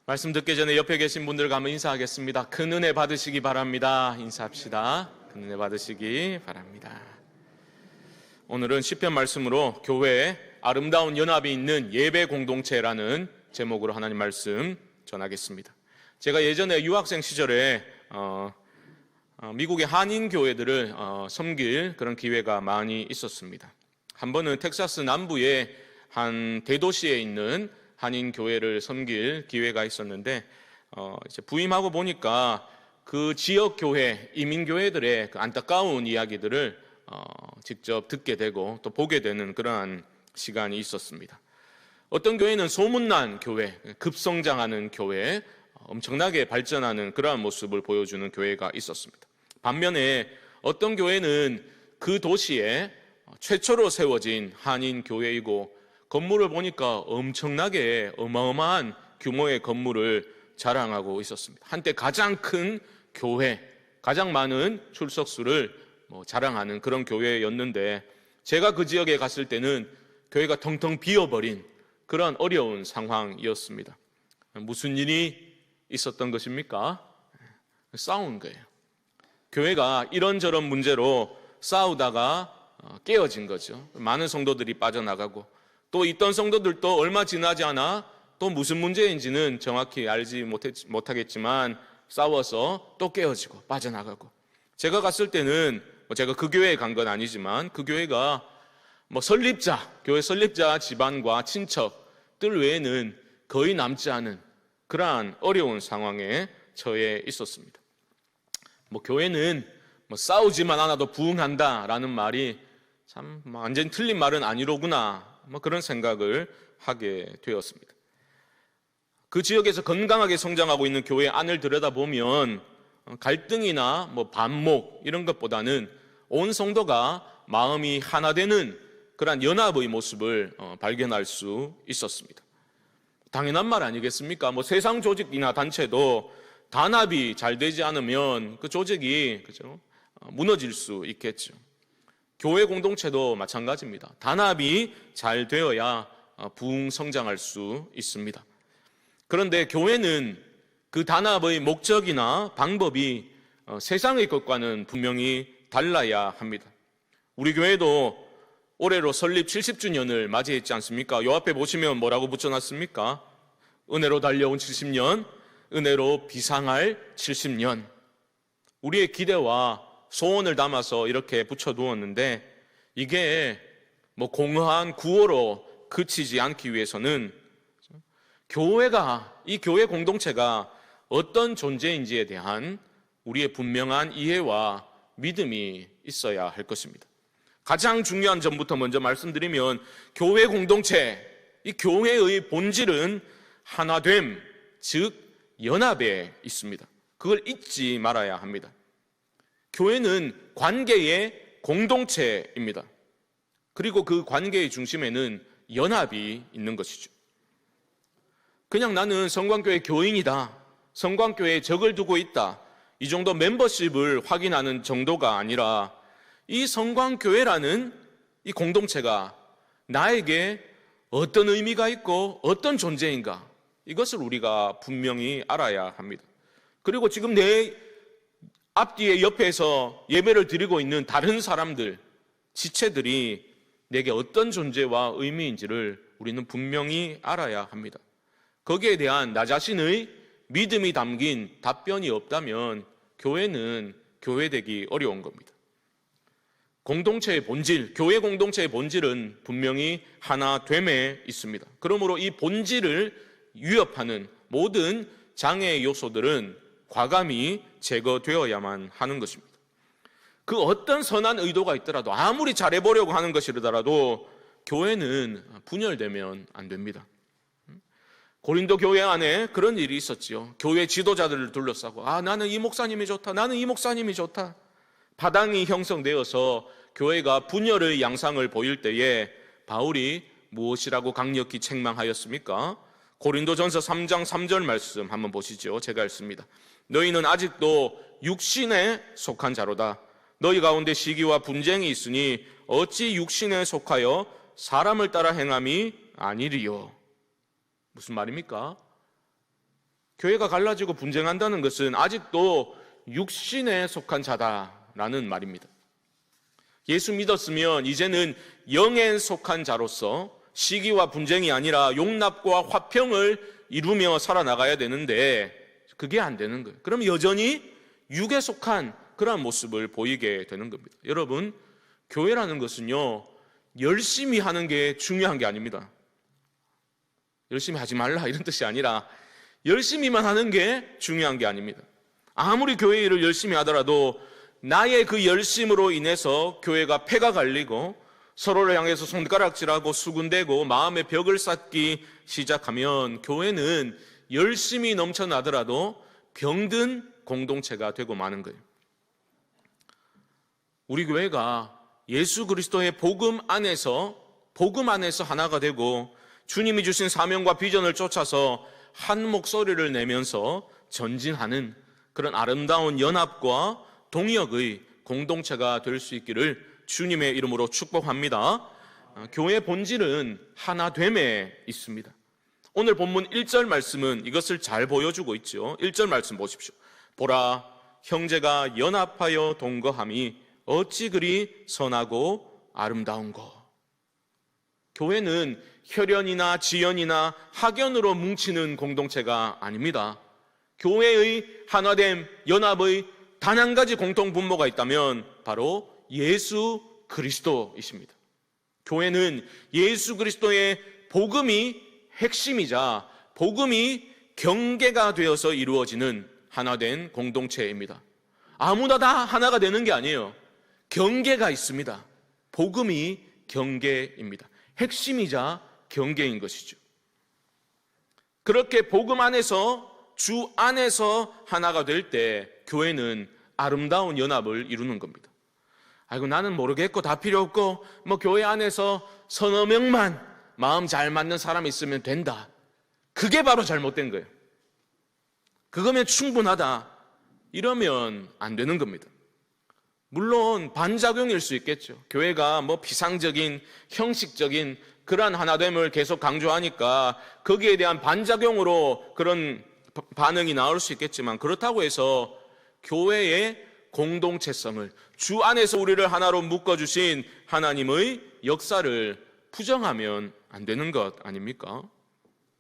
말씀 듣기 전에 옆에 계신 분들과 한번 인사하겠습니다. 큰 은혜 받으시기 바랍니다. 인사합시다. 큰 은혜 받으시기 바랍니다. 오늘은 시편 말씀으로 교회에 아름다운 연합이 있는 예배 공동체라는 제목으로 하나님 말씀 전하겠습니다. 제가 예전에 유학생 시절에 미국의 한인 교회들을 섬길 그런 기회가 많이 있었습니다. 한 번은 텍사스 남부의 한 대도시에 있는 한인 교회를 섬길 기회가 있었는데 이제 부임하고 보니까 그 지역 교회, 이민 교회들의 그 안타까운 이야기들을 직접 듣게 되고 또 보게 되는 그러한 시간이 있었습니다. 어떤 교회는 소문난 교회, 급성장하는 교회, 엄청나게 발전하는 그러한 모습을 보여주는 교회가 있었습니다. 반면에 어떤 교회는 그 도시에 최초로 세워진 한인 교회이고 건물을 보니까 엄청나게 어마어마한 규모의 건물을 자랑하고 있었습니다. 한때 가장 큰 교회, 가장 많은 출석수를 자랑하는 그런 교회였는데 제가 그 지역에 갔을 때는 교회가 텅텅 비어버린 그런 어려운 상황이었습니다. 무슨 일이 있었던 것입니까? 싸운 거예요. 교회가 이런저런 문제로 싸우다가 깨어진 거죠. 많은 성도들이 빠져나가고 또 있던 성도들도 얼마 지나지 않아 또 무슨 문제인지는 정확히 알지 못하겠지만 싸워서 또 깨어지고 빠져나가고, 제가 갔을 때는 제가 그 교회에 간 건 아니지만 그 교회가 교회 설립자 집안과 친척들 외에는 거의 남지 않은 그러한 어려운 상황에 처해 있었습니다. 교회는 싸우지만 않아도 부흥한다라는 말이 참 완전히 틀린 말은 아니로구나, 그런 생각을 하게 되었습니다. 그 지역에서 건강하게 성장하고 있는 교회 안을 들여다보면 갈등이나 반목 이런 것보다는 온 성도가 마음이 하나 되는 그런 연합의 모습을 발견할 수 있었습니다. 당연한 말 아니겠습니까? 세상 조직이나 단체도 단합이 잘 되지 않으면 그 조직이 무너질 수 있겠죠. 교회 공동체도 마찬가지입니다. 단합이 잘 되어야 부흥 성장할 수 있습니다. 그런데 교회는 그 단합의 목적이나 방법이 세상의 것과는 분명히 달라야 합니다. 우리 교회도 올해로 설립 70주년을 맞이했지 않습니까? 요 앞에 보시면 뭐라고 붙여놨습니까? 은혜로 달려온 70년, 은혜로 비상할 70년. 우리의 기대와 소원을 담아서 이렇게 붙여두었는데 이게 공허한 구호로 그치지 않기 위해서는 이 교회 공동체가 어떤 존재인지에 대한 우리의 분명한 이해와 믿음이 있어야 할 것입니다. 가장 중요한 점부터 먼저 말씀드리면 교회 공동체, 이 교회의 본질은 하나됨, 즉 연합에 있습니다. 그걸 잊지 말아야 합니다. 교회는 관계의 공동체입니다. 그리고 그 관계의 중심에는 연합이 있는 것이죠. 그냥 나는 성광교회 교인이다, 성광교회에 적을 두고 있다, 이 정도 멤버십을 확인하는 정도가 아니라 이 성광교회라는 이 공동체가 나에게 어떤 의미가 있고 어떤 존재인가, 이것을 우리가 분명히 알아야 합니다. 그리고 지금 내 앞뒤에 옆에서 예배를 드리고 있는 다른 사람들, 지체들이 내게 어떤 존재와 의미인지를 우리는 분명히 알아야 합니다. 거기에 대한 나 자신의 믿음이 담긴 답변이 없다면 교회는 교회되기 어려운 겁니다. 공동체의 본질, 교회 공동체의 본질은 분명히 하나됨에 있습니다. 그러므로 이 본질을 위협하는 모든 장애의 요소들은 과감히 제거되어야만 하는 것입니다. 그 어떤 선한 의도가 있더라도, 아무리 잘해보려고 하는 것이라도 교회는 분열되면 안 됩니다. 고린도 교회 안에 그런 일이 있었지요. 교회 지도자들을 둘러싸고 나는 이 목사님이 좋다, 나는 이 목사님이 좋다, 파당이 형성되어서 교회가 분열의 양상을 보일 때에 바울이 무엇이라고 강력히 책망하였습니까? 고린도전서 3장 3절 말씀 한번 보시죠. 제가 읽습니다. 너희는 아직도 육신에 속한 자로다. 너희 가운데 시기와 분쟁이 있으니 어찌 육신에 속하여 사람을 따라 행함이 아니리요. 무슨 말입니까? 교회가 갈라지고 분쟁한다는 것은 아직도 육신에 속한 자다라는 말입니다. 예수 믿었으면 이제는 영에 속한 자로서 시기와 분쟁이 아니라 용납과 화평을 이루며 살아나가야 되는데 그게 안 되는 거예요. 그럼 여전히 육에 속한 그런 모습을 보이게 되는 겁니다. 여러분, 교회라는 것은요, 열심히 하는 게 중요한 게 아닙니다. 열심히 하지 말라 이런 뜻이 아니라 열심히만 하는 게 중요한 게 아닙니다. 아무리 교회 일을 열심히 하더라도 나의 그 열심으로 인해서 교회가 폐가 갈리고 서로를 향해서 손가락질하고 수군대고 마음의 벽을 쌓기 시작하면 교회는 열심히 넘쳐나더라도 병든 공동체가 되고 마는 거예요. 우리 교회가 예수 그리스도의 복음 안에서 하나가 되고 주님이 주신 사명과 비전을 쫓아서 한 목소리를 내면서 전진하는 그런 아름다운 연합과 동역의 공동체가 될 수 있기를 주님의 이름으로 축복합니다. 교회의 본질은 하나됨에 있습니다. 오늘 본문 1절 말씀은 이것을 잘 보여주고 있죠. 1절 말씀 보십시오. 보라, 형제가 연합하여 동거함이 어찌 그리 선하고 아름다운고. 교회는 혈연이나 지연이나 학연으로 뭉치는 공동체가 아닙니다. 교회의 하나됨, 연합의 단 한 가지 공통 분모가 있다면 바로 예수 그리스도이십니다. 교회는 예수 그리스도의 복음이 핵심이자 복음이 경계가 되어서 이루어지는 하나된 공동체입니다. 아무나 다 하나가 되는 게 아니에요. 경계가 있습니다. 복음이 경계입니다. 핵심이자 경계인 것이죠. 그렇게 복음 안에서 주 안에서 하나가 될 때 교회는 아름다운 연합을 이루는 겁니다. 아이고 나는 모르겠고 다 필요 없고 뭐 교회 안에서 서너 명만 마음 잘 맞는 사람이 있으면 된다. 그게 바로 잘못된 거예요. 그거면 충분하다. 이러면 안 되는 겁니다. 물론 반작용일 수 있겠죠. 교회가 뭐 비상적인 형식적인 그러한 하나됨을 계속 강조하니까 거기에 대한 반작용으로 그런 반응이 나올 수 있겠지만 그렇다고 해서 교회의 공동체성을 주 안에서 우리를 하나로 묶어주신 하나님의 역사를 부정하면 안 되는 것 아닙니까?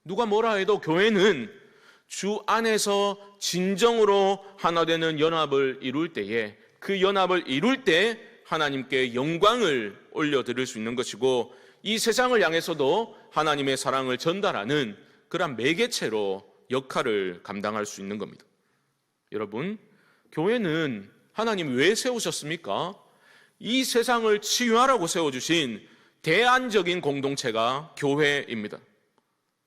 누가 뭐라 해도 교회는 주 안에서 진정으로 하나 되는 연합을 이룰 때에 그 연합을 이룰 때 하나님께 영광을 올려드릴 수 있는 것이고 이 세상을 향해서도 하나님의 사랑을 전달하는 그런 매개체로 역할을 감당할 수 있는 겁니다. 여러분, 교회는 하나님 왜 세우셨습니까? 이 세상을 치유하라고 세워주신 대안적인 공동체가 교회입니다.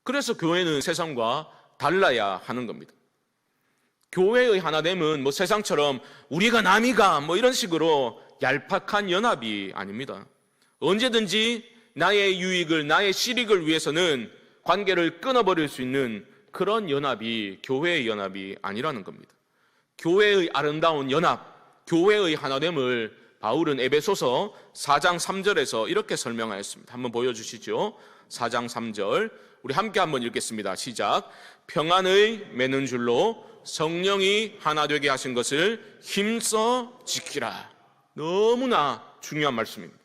그래서 교회는 세상과 달라야 하는 겁니다. 교회의 하나됨은 뭐 세상처럼 우리가 남이가 뭐 이런 식으로 얄팍한 연합이 아닙니다. 언제든지 나의 유익을, 나의 실익을 위해서는 관계를 끊어버릴 수 있는 그런 연합이 교회의 연합이 아니라는 겁니다. 교회의 아름다운 연합, 교회의 하나됨을 바울은 에베소서 4장 3절에서 이렇게 설명하였습니다. 한번 보여주시죠. 4장 3절 우리 함께 한번 읽겠습니다. 시작. 평안의 매는 줄로 성령이 하나 되게 하신 것을 힘써 지키라. 너무나 중요한 말씀입니다.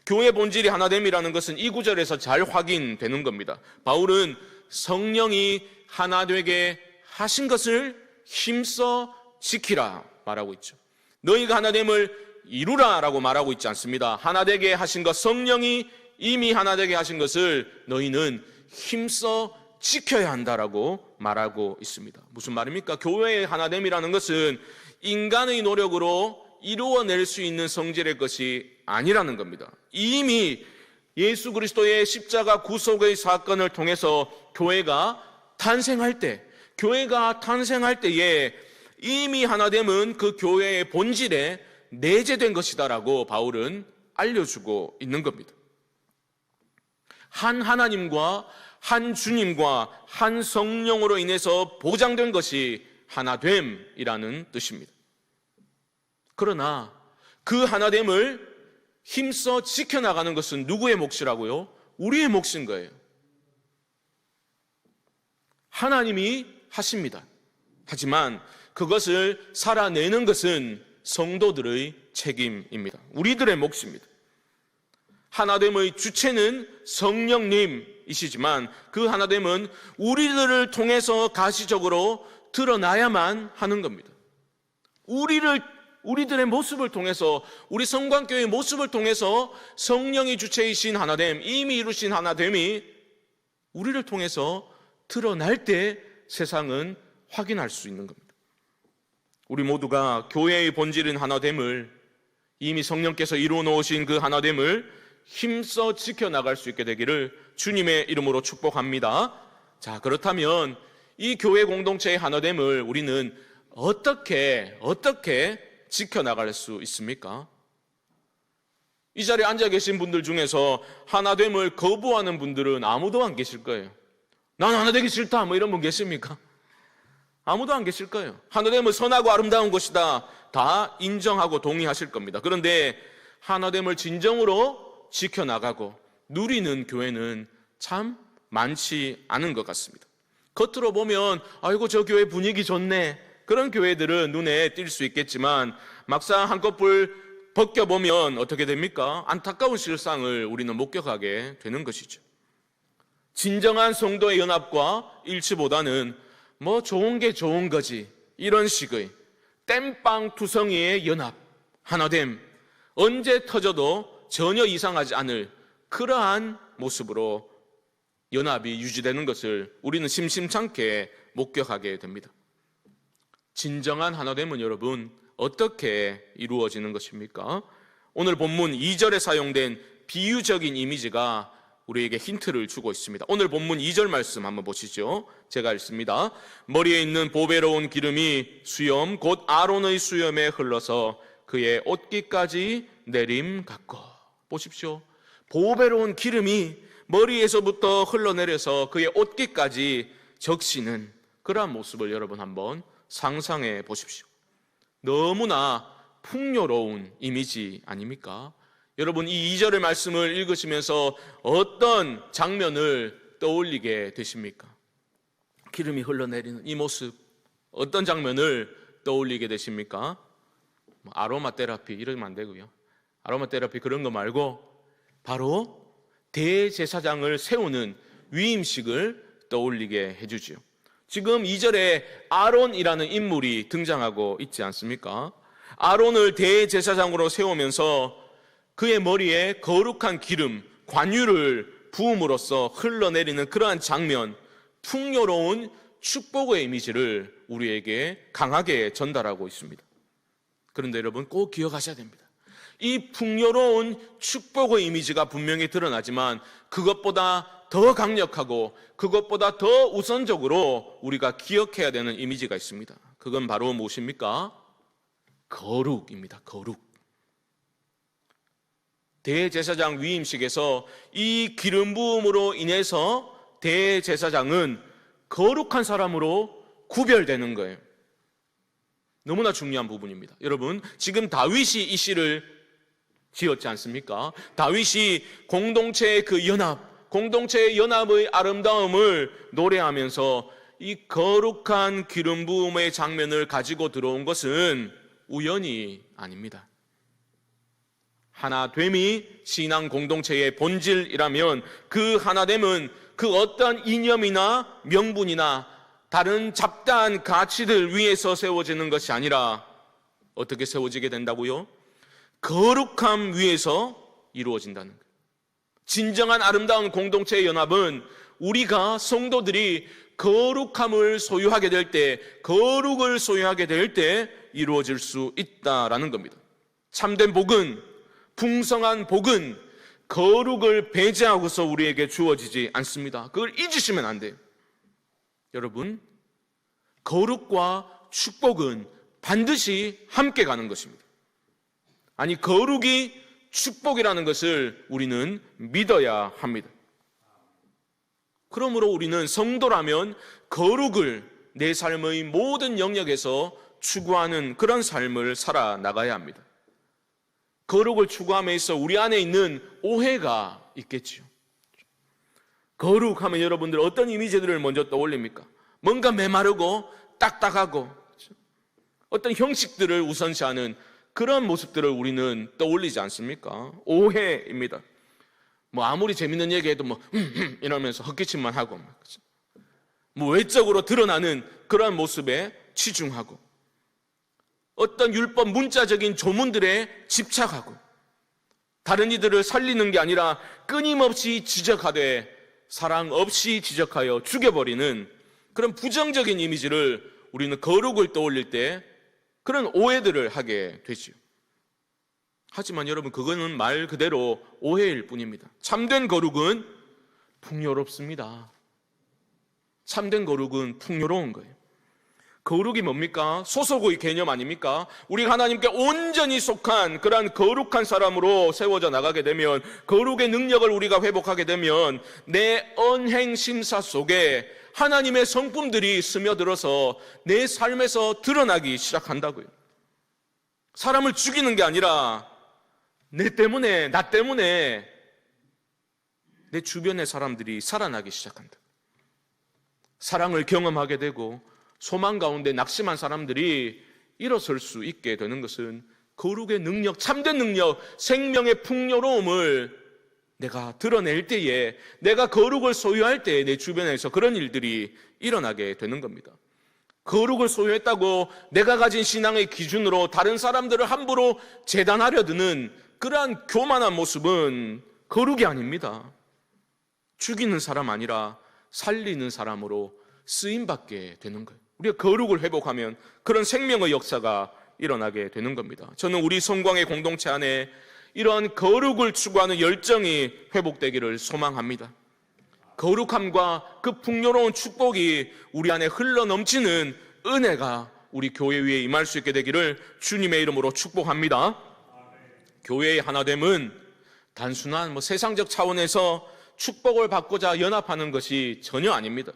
교회 본질이 하나됨이라는 것은 이 구절에서 잘 확인되는 겁니다. 바울은 성령이 하나 되게 하신 것을 힘써 지키라 말하고 있죠. 너희가 하나됨을 이루라라고 말하고 있지 않습니다. 하나 되게 하신 것, 성령이 이미 하나 되게 하신 것을 너희는 힘써 지켜야 한다라고 말하고 있습니다. 무슨 말입니까? 교회의 하나됨이라는 것은 인간의 노력으로 이루어낼 수 있는 성질의 것이 아니라는 겁니다. 이미 예수 그리스도의 십자가 구속의 사건을 통해서 교회가 탄생할 때에 이미 하나됨은 그 교회의 본질에 내재된 것이다라고 바울은 알려주고 있는 겁니다. 한 하나님과 한 주님과 한 성령으로 인해서 보장된 것이 하나됨이라는 뜻입니다. 그러나 그 하나됨을 힘써 지켜나가는 것은 누구의 몫이라고요? 우리의 몫인 거예요. 하나님이 하십니다. 하지만 그것을 살아내는 것은 성도들의 책임입니다. 우리들의 몫입니다. 하나됨의 주체는 성령님이시지만 그 하나됨은 우리들을 통해서 가시적으로 드러나야만 하는 겁니다. 우리들의 모습을 통해서, 우리 성광교회의 모습을 통해서 성령이 주체이신 하나됨, 이미 이루신 하나됨이 우리를 통해서 드러날 때 세상은 확인할 수 있는 겁니다. 우리 모두가 교회의 본질인 하나됨을, 이미 성령께서 이루어 놓으신 그 하나됨을 힘써 지켜나갈 수 있게 되기를 주님의 이름으로 축복합니다. 자, 그렇다면 이 교회 공동체의 하나됨을 우리는 어떻게 지켜나갈 수 있습니까? 이 자리에 앉아 계신 분들 중에서 하나됨을 거부하는 분들은 아무도 안 계실 거예요. 난 하나되기 싫다 뭐 이런 분 계십니까? 아무도 안 계실 거예요. 하나됨은 선하고 아름다운 것이다, 다 인정하고 동의하실 겁니다. 그런데 하나됨을 진정으로 지켜나가고 누리는 교회는 참 많지 않은 것 같습니다. 겉으로 보면 아이고 저 교회 분위기 좋네, 그런 교회들은 눈에 띌 수 있겠지만 막상 한꺼풀 벗겨보면 어떻게 됩니까? 안타까운 실상을 우리는 목격하게 되는 것이죠. 진정한 성도의 연합과 일치보다는 뭐 좋은 게 좋은 거지, 이런 식의 땜빵투성이의 연합, 하나됨, 언제 터져도 전혀 이상하지 않을 그러한 모습으로 연합이 유지되는 것을 우리는 심심찮게 목격하게 됩니다. 진정한 하나됨은 여러분 어떻게 이루어지는 것입니까? 오늘 본문 2절에 사용된 비유적인 이미지가 우리에게 힌트를 주고 있습니다. 오늘 본문 2절 말씀 한번 보시죠. 제가 읽습니다. 머리에 있는 보배로운 기름이 수염 곧 아론의 수염에 흘러서 그의 옷깃까지 내림 같고. 보십시오. 보배로운 기름이 머리에서부터 흘러내려서 그의 옷깃까지 적시는 그러한 모습을 여러분 한번 상상해 보십시오. 너무나 풍요로운 이미지 아닙니까? 여러분 이 2절의 말씀을 읽으시면서 어떤 장면을 떠올리게 되십니까? 기름이 흘러내리는 이 모습, 어떤 장면을 떠올리게 되십니까? 아로마 테라피 이러면 안 되고요. 아로마 테라피 그런 거 말고 바로 대제사장을 세우는 위임식을 떠올리게 해주지요. 지금 2절에 아론이라는 인물이 등장하고 있지 않습니까? 아론을 대제사장으로 세우면서 그의 머리에 거룩한 기름, 관유를 부음으로써 흘러내리는 그러한 장면, 풍요로운 축복의 이미지를 우리에게 강하게 전달하고 있습니다. 그런데 여러분 꼭 기억하셔야 됩니다. 이 풍요로운 축복의 이미지가 분명히 드러나지만 그것보다 더 강력하고 그것보다 더 우선적으로 우리가 기억해야 되는 이미지가 있습니다. 그건 바로 무엇입니까? 거룩입니다. 거룩. 대제사장 위임식에서 이 기름 부음으로 인해서 대제사장은 거룩한 사람으로 구별되는 거예요. 너무나 중요한 부분입니다. 여러분 지금 다윗이 이 시를 지었지 않습니까? 다윗이 공동체의 그 연합, 공동체의 연합의 아름다움을 노래하면서 이 거룩한 기름 부음의 장면을 가지고 들어온 것은 우연이 아닙니다. 하나됨이 신앙 공동체의 본질이라면 그 하나됨은 그 어떤 이념이나 명분이나 다른 잡다한 가치들 위에서 세워지는 것이 아니라 어떻게 세워지게 된다고요? 거룩함 위에서 이루어진다는 거예요. 진정한 아름다운 공동체의 연합은 우리가 성도들이 거룩함을 소유하게 될 때, 거룩을 소유하게 될 때 이루어질 수 있다라는 겁니다. 참된 복은, 풍성한 복은 거룩을 배제하고서 우리에게 주어지지 않습니다. 그걸 잊으시면 안 돼요. 여러분, 거룩과 축복은 반드시 함께 가는 것입니다. 아니, 거룩이 축복이라는 것을 우리는 믿어야 합니다. 그러므로 우리는 성도라면 거룩을 내 삶의 모든 영역에서 추구하는 그런 삶을 살아나가야 합니다. 거룩을 추구함에 있어 우리 안에 있는 오해가 있겠지요. 거룩하면 여러분들 어떤 이미지들을 먼저 떠올립니까? 뭔가 메마르고 딱딱하고 어떤 형식들을 우선시하는 그런 모습들을 우리는 떠올리지 않습니까? 오해입니다. 뭐 아무리 재밌는 얘기해도 뭐 이러면서 헛기침만 하고 뭐 외적으로 드러나는 그러한 모습에 치중하고 어떤 율법 문자적인 조문들에 집착하고 다른 이들을 살리는 게 아니라 끊임없이 지적하되 사랑 없이 지적하여 죽여버리는 그런 부정적인 이미지를 우리는 거룩을 떠올릴 때 그런 오해들을 하게 되죠. 하지만 여러분, 그거는 말 그대로 오해일 뿐입니다. 참된 거룩은 풍요롭습니다. 참된 거룩은 풍요로운 거예요. 거룩이 뭡니까? 소속의 개념 아닙니까? 우리가 하나님께 온전히 속한 그러한 거룩한 사람으로 세워져 나가게 되면, 거룩의 능력을 우리가 회복하게 되면 내 언행 심사 속에 하나님의 성품들이 스며들어서 내 삶에서 드러나기 시작한다고요. 사람을 죽이는 게 아니라 내 때문에, 나 때문에 내 주변의 사람들이 살아나기 시작한다. 사랑을 경험하게 되고 소망 가운데 낙심한 사람들이 일어설 수 있게 되는 것은 거룩의 능력, 참된 능력, 생명의 풍요로움을 내가 드러낼 때에, 내가 거룩을 소유할 때에 내 주변에서 그런 일들이 일어나게 되는 겁니다. 거룩을 소유했다고 내가 가진 신앙의 기준으로 다른 사람들을 함부로 재단하려 드는 그러한 교만한 모습은 거룩이 아닙니다. 죽이는 사람 아니라 살리는 사람으로 쓰임받게 되는 거예요. 우리가 거룩을 회복하면 그런 생명의 역사가 일어나게 되는 겁니다. 저는 우리 성광의 공동체 안에 이러한 거룩을 추구하는 열정이 회복되기를 소망합니다. 거룩함과 그 풍요로운 축복이 우리 안에 흘러넘치는 은혜가 우리 교회 위에 임할 수 있게 되기를 주님의 이름으로 축복합니다. 교회의 하나됨은 단순한 세상적 차원에서 축복을 받고자 연합하는 것이 전혀 아닙니다.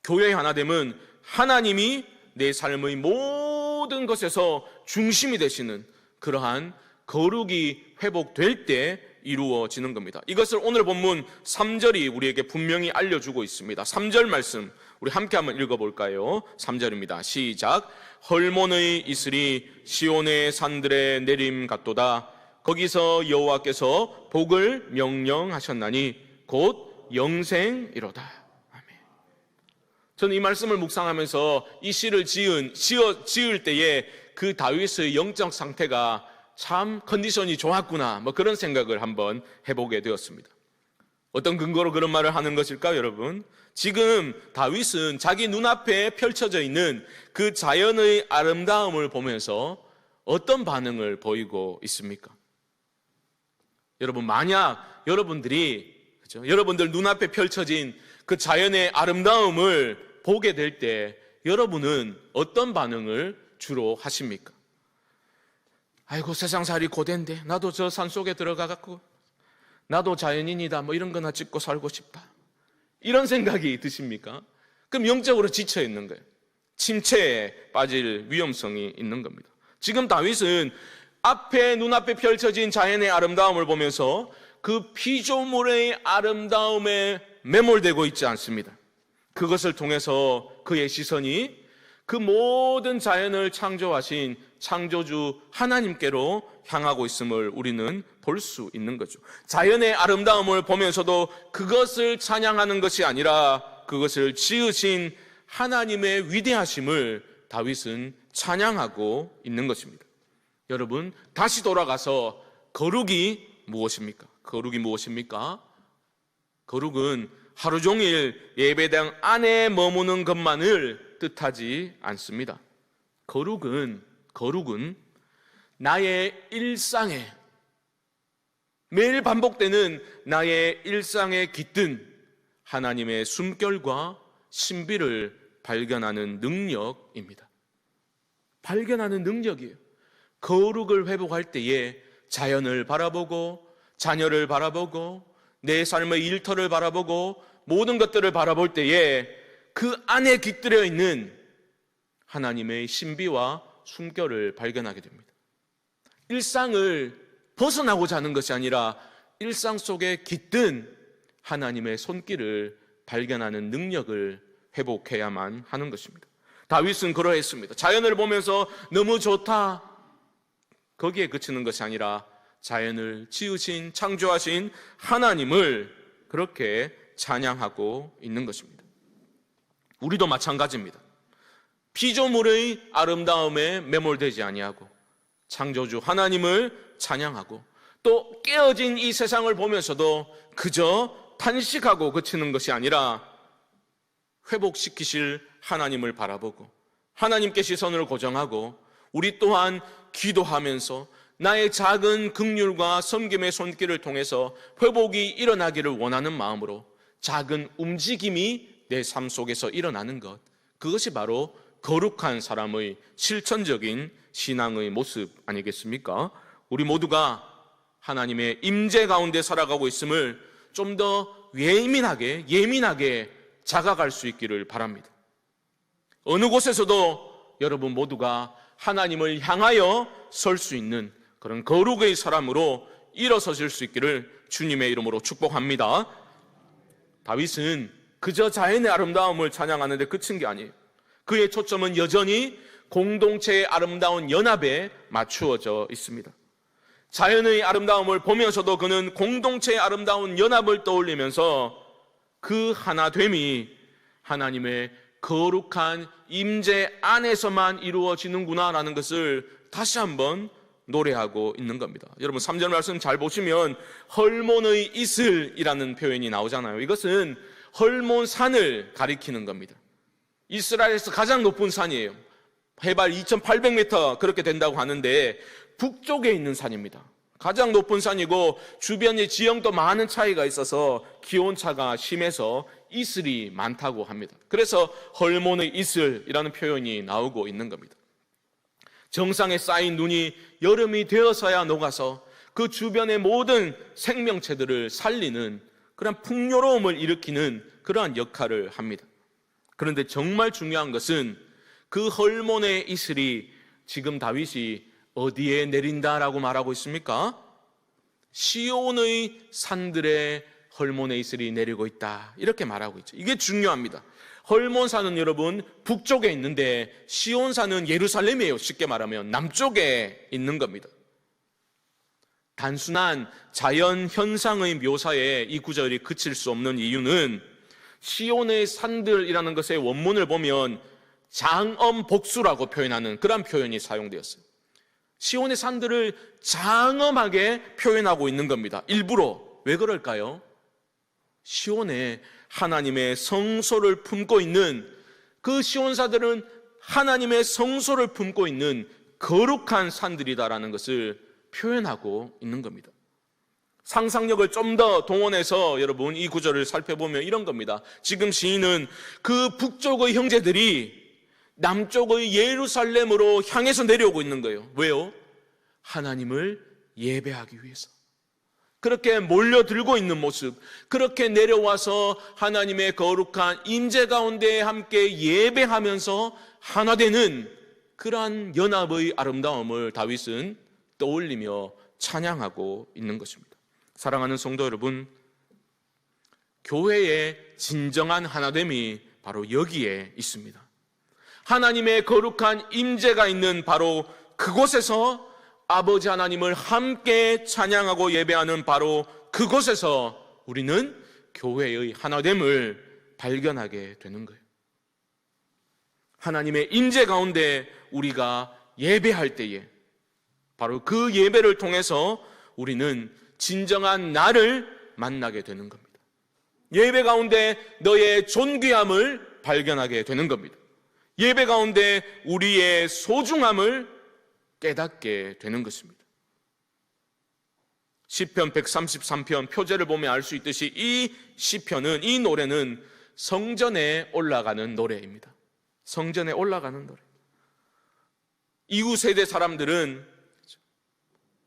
교회의 하나됨은 하나님이 내 삶의 모든 것에서 중심이 되시는 그러한 거룩이 회복될 때 이루어지는 겁니다. 이것을 오늘 본문 3절이 우리에게 분명히 알려주고 있습니다. 3절 말씀 우리 함께 한번 읽어볼까요? 3절입니다. 시작. 헐몬의 이슬이 시온의 산들에 내림 같도다. 거기서 여호와께서 복을 명령하셨나니 곧 영생이로다. 아멘. 저는 이 말씀을 묵상하면서 이 시를 지을 때에 그 다윗의 영적 상태가 참 컨디션이 좋았구나, 그런 생각을 한번 해보게 되었습니다. 어떤 근거로 그런 말을 하는 것일까요, 여러분? 지금 다윗은 자기 눈앞에 펼쳐져 있는 그 자연의 아름다움을 보면서 어떤 반응을 보이고 있습니까? 여러분, 만약 여러분들 눈앞에 펼쳐진 그 자연의 아름다움을 보게 될 때 여러분은 어떤 반응을 주로 하십니까? 아이고, 세상살이 고된데 나도 저 산속에 들어가갖고 나도 자연인이다, 이런 거나 찍고 살고 싶다, 이런 생각이 드십니까? 그럼 영적으로 지쳐 있는 거예요. 침체에 빠질 위험성이 있는 겁니다. 지금 다윗은 눈앞에 펼쳐진 자연의 아름다움을 보면서 그 피조물의 아름다움에 매몰되고 있지 않습니다. 그것을 통해서 그의 시선이 그 모든 자연을 창조하신 창조주 하나님께로 향하고 있음을 우리는 볼 수 있는 거죠. 자연의 아름다움을 보면서도 그것을 찬양하는 것이 아니라 그것을 지으신 하나님의 위대하심을 다윗은 찬양하고 있는 것입니다. 여러분, 다시 돌아가서 거룩이 무엇입니까? 거룩이 무엇입니까? 거룩은 하루 종일 예배당 안에 머무는 것만을 뜻하지 않습니다. 거룩은 나의 일상에, 매일 반복되는 나의 일상에 깃든 하나님의 숨결과 신비를 발견하는 능력입니다. 발견하는 능력이에요. 거룩을 회복할 때에 자연을 바라보고 자녀를 바라보고 내 삶의 일터를 바라보고 모든 것들을 바라볼 때에 그 안에 깃들여 있는 하나님의 신비와 숨결을 발견하게 됩니다. 일상을 벗어나고자 하는 것이 아니라 일상 속에 깃든 하나님의 손길을 발견하는 능력을 회복해야만 하는 것입니다. 다윗은 그러했습니다. 자연을 보면서 너무 좋다, 거기에 그치는 것이 아니라 자연을 지으신, 창조하신 하나님을 그렇게 찬양하고 있는 것입니다. 우리도 마찬가지입니다. 피조물의 아름다움에 매몰되지 아니하고 창조주 하나님을 찬양하고, 또 깨어진 이 세상을 보면서도 그저 탄식하고 그치는 것이 아니라 회복시키실 하나님을 바라보고 하나님께 시선을 고정하고, 우리 또한 기도하면서 나의 작은 긍휼과 섬김의 손길을 통해서 회복이 일어나기를 원하는 마음으로 작은 움직임이 내 삶 속에서 일어나는 것, 그것이 바로 거룩한 사람의 실천적인 신앙의 모습 아니겠습니까? 우리 모두가 하나님의 임재 가운데 살아가고 있음을 좀 더 예민하게 자각할 수 있기를 바랍니다. 어느 곳에서도 여러분 모두가 하나님을 향하여 설 수 있는 그런 거룩의 사람으로 일어서실 수 있기를 주님의 이름으로 축복합니다. 다윗은 그저 자연의 아름다움을 찬양하는 데 그친 게 아니에요. 그의 초점은 여전히 공동체의 아름다운 연합에 맞추어져 있습니다. 자연의 아름다움을 보면서도 그는 공동체의 아름다운 연합을 떠올리면서 그 하나됨이 하나님의 거룩한 임재 안에서만 이루어지는구나라는 것을 다시 한번 노래하고 있는 겁니다. 여러분 3절 말씀 잘 보시면 헐몬의 이슬이라는 표현이 나오잖아요. 이것은 헐몬산을 가리키는 겁니다. 이스라엘에서 가장 높은 산이에요. 해발 2800m 그렇게 된다고 하는데 북쪽에 있는 산입니다. 가장 높은 산이고 주변의 지형도 많은 차이가 있어서 기온차가 심해서 이슬이 많다고 합니다. 그래서 헐몬의 이슬이라는 표현이 나오고 있는 겁니다. 정상에 쌓인 눈이 여름이 되어서야 녹아서 그 주변의 모든 생명체들을 살리는 그런 풍요로움을 일으키는 그러한 역할을 합니다. 그런데 정말 중요한 것은 그 헐몬의 이슬이 지금 다윗이 어디에 내린다라고 말하고 있습니까? 시온의 산들에 헐몬의 이슬이 내리고 있다, 이렇게 말하고 있죠. 이게 중요합니다. 헐몬산은 여러분 북쪽에 있는데 시온산은 예루살렘이에요. 쉽게 말하면 남쪽에 있는 겁니다. 단순한 자연 현상의 묘사에 이 구절이 그칠 수 없는 이유는 시온의 산들이라는 것의 원문을 보면 장엄복수라고 표현하는 그런 표현이 사용되었어요. 시온의 산들을 장엄하게 표현하고 있는 겁니다. 일부러. 왜 그럴까요? 시온에 하나님의 성소를 품고 있는 그 시온사들은 하나님의 성소를 품고 있는 거룩한 산들이다라는 것을 표현하고 있는 겁니다. 상상력을 좀 더 동원해서 여러분 이 구절을 살펴보면 이런 겁니다. 지금 시인은 그 북쪽의 형제들이 남쪽의 예루살렘으로 향해서 내려오고 있는 거예요. 왜요? 하나님을 예배하기 위해서. 그렇게 몰려들고 있는 모습, 그렇게 내려와서 하나님의 거룩한 임재 가운데 함께 예배하면서 하나 되는 그러한 연합의 아름다움을 다윗은 떠올리며 찬양하고 있는 것입니다. 사랑하는 성도 여러분, 교회의 진정한 하나됨이 바로 여기에 있습니다. 하나님의 거룩한 임재가 있는 바로 그곳에서 아버지 하나님을 함께 찬양하고 예배하는 바로 그곳에서 우리는 교회의 하나됨을 발견하게 되는 거예요. 하나님의 임재 가운데 우리가 예배할 때에 바로 그 예배를 통해서 우리는 진정한 나를 만나게 되는 겁니다. 예배 가운데 너의 존귀함을 발견하게 되는 겁니다. 예배 가운데 우리의 소중함을 깨닫게 되는 것입니다. 시편 133편 표제를 보면 알 수 있듯이 이 시편은, 이 노래는 성전에 올라가는 노래입니다. 성전에 올라가는 노래. 이후 세대 사람들은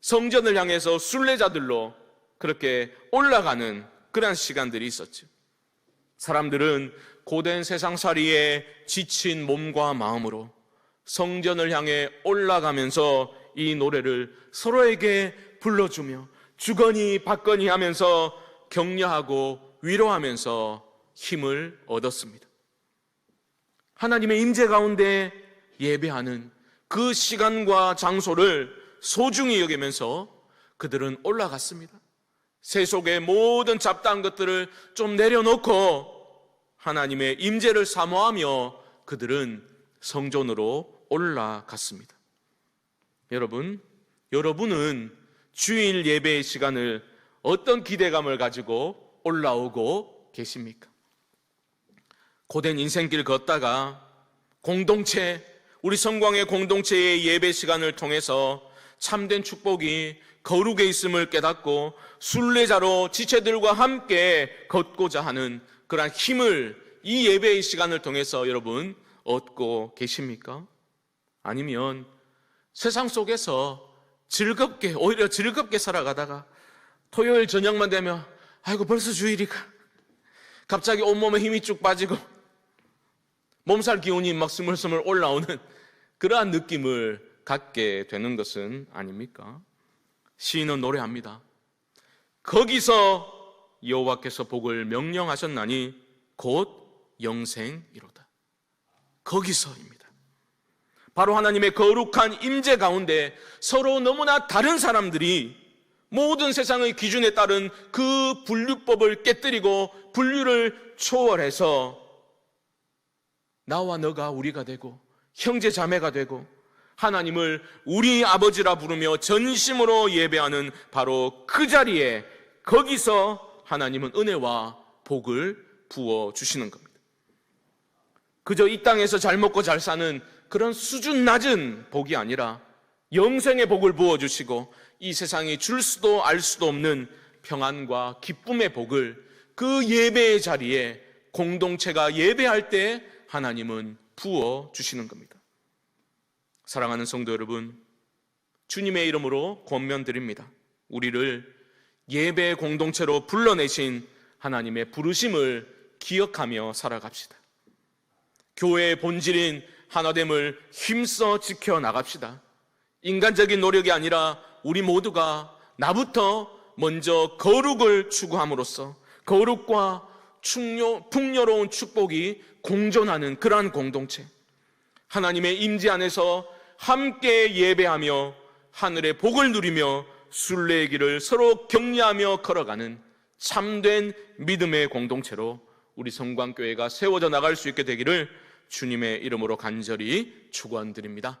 성전을 향해서 순례자들로 그렇게 올라가는 그런 시간들이 있었죠. 사람들은 고된 세상살이에 지친 몸과 마음으로 성전을 향해 올라가면서 이 노래를 서로에게 불러주며 주거니 받거니 하면서 격려하고 위로하면서 힘을 얻었습니다. 하나님의 임재 가운데 예배하는 그 시간과 장소를 소중히 여기면서 그들은 올라갔습니다. 세속의 모든 잡다한 것들을 좀 내려놓고 하나님의 임재를 사모하며 그들은 성전으로 올라갔습니다. 여러분은 주일 예배의 시간을 어떤 기대감을 가지고 올라오고 계십니까? 고된 인생길 걷다가 우리 성광의 공동체의 예배 시간을 통해서 참된 축복이 거룩에 있음을 깨닫고 순례자로 지체들과 함께 걷고자 하는 그러한 힘을 이 예배의 시간을 통해서 여러분 얻고 계십니까? 아니면 세상 속에서 오히려 즐겁게 살아가다가 토요일 저녁만 되면 아이고 벌써 주일이가, 갑자기 온몸에 힘이 쭉 빠지고 몸살 기운이 막 스물스물 올라오는 그러한 느낌을 갖게 되는 것은 아닙니까? 시인은 노래합니다. 거기서 여호와께서 복을 명령하셨나니 곧 영생이로다. 거기서입니다. 바로 하나님의 거룩한 임재 가운데 서로 너무나 다른 사람들이 모든 세상의 기준에 따른 그 분류법을 깨뜨리고 분류를 초월해서 나와 너가 우리가 되고 형제 자매가 되고 하나님을 우리 아버지라 부르며 전심으로 예배하는 바로 그 자리에, 거기서 하나님은 은혜와 복을 부어주시는 겁니다. 그저 이 땅에서 잘 먹고 잘 사는 그런 수준 낮은 복이 아니라 영생의 복을 부어주시고 이 세상이 줄 수도 알 수도 없는 평안과 기쁨의 복을 그 예배의 자리에 공동체가 예배할 때 하나님은 부어주시는 겁니다. 사랑하는 성도 여러분, 주님의 이름으로 권면드립니다. 우리를 예배 공동체로 불러내신 하나님의 부르심을 기억하며 살아갑시다. 교회의 본질인 하나됨을 힘써 지켜나갑시다. 인간적인 노력이 아니라 우리 모두가 나부터 먼저 거룩을 추구함으로써 거룩과 풍요로운 축복이 공존하는 그러한 공동체, 하나님의 임재 안에서 함께 예배하며 하늘의 복을 누리며 순례의 길을 서로 격려하며 걸어가는 참된 믿음의 공동체로 우리 성광교회가 세워져 나갈 수 있게 되기를 주님의 이름으로 간절히 축원드립니다.